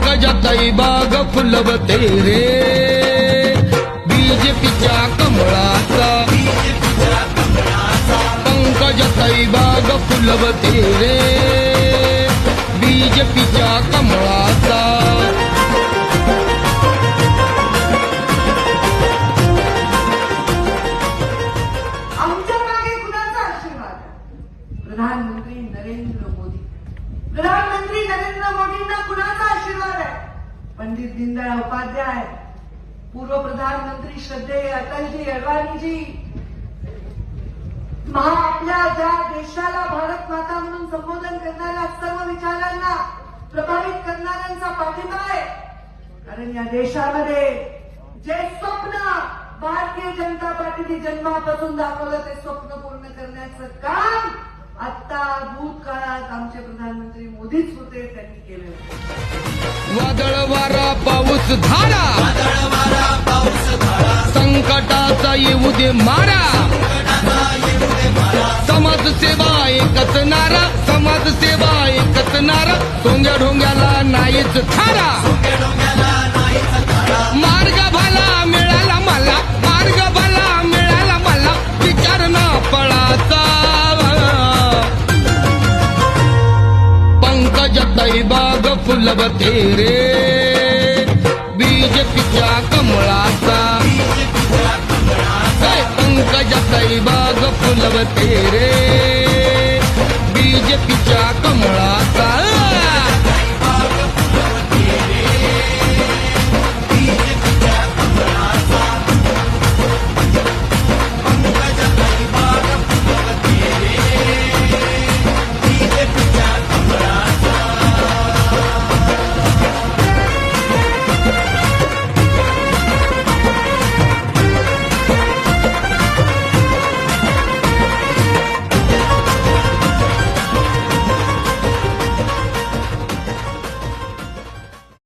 पंकजाताई बाग फुलवते रे बीजेपीच्या कमळाचा पंकजाताई बाग फुलवते रे बीजेपीच्या कमळाचा आमच्या मागे कुणाचा आशीर्वाद प्रधानमंत्री नरेंद्र मोदी प्रधानमंत्री नरेंद्र मोदींना कुणाचा आशीर्वाद आहे पंडित दीनदयाळ उपाध्याय पूर्व प्रधानमंत्री श्रद्धेय अटलजी अडवाणीजी आपल्या ज्या देशाला भारत माता म्हणून संबोधन करणाऱ्या सर्व विचारांना प्रभावित करणाऱ्यांचा पाठिंबा आहे कारण या देशामध्ये जे स्वप्न भारतीय जनता पार्टीने जन्मापासून दाखवलं ते स्वप्न पूर्ण करण्याचं काम आता भूतकाळात आमचे प्रधानमंत्री मोदीच होते त्यांनी केलं वादळ वारा पाऊस धारा संकटाचा येऊ दे मारा समाजसेवा एकच नारा समाजसेवा एकच नारा सोंग्या ढोंग्याला नाहीच थारा मार्ग भला मिळाला मला मार्ग भला मिळाला मला विचार ना पळाचा पंकजाताई बाग फुलवते रे बीजेपीच्या कमळाचा पंकजाताई बाग फुलवते रे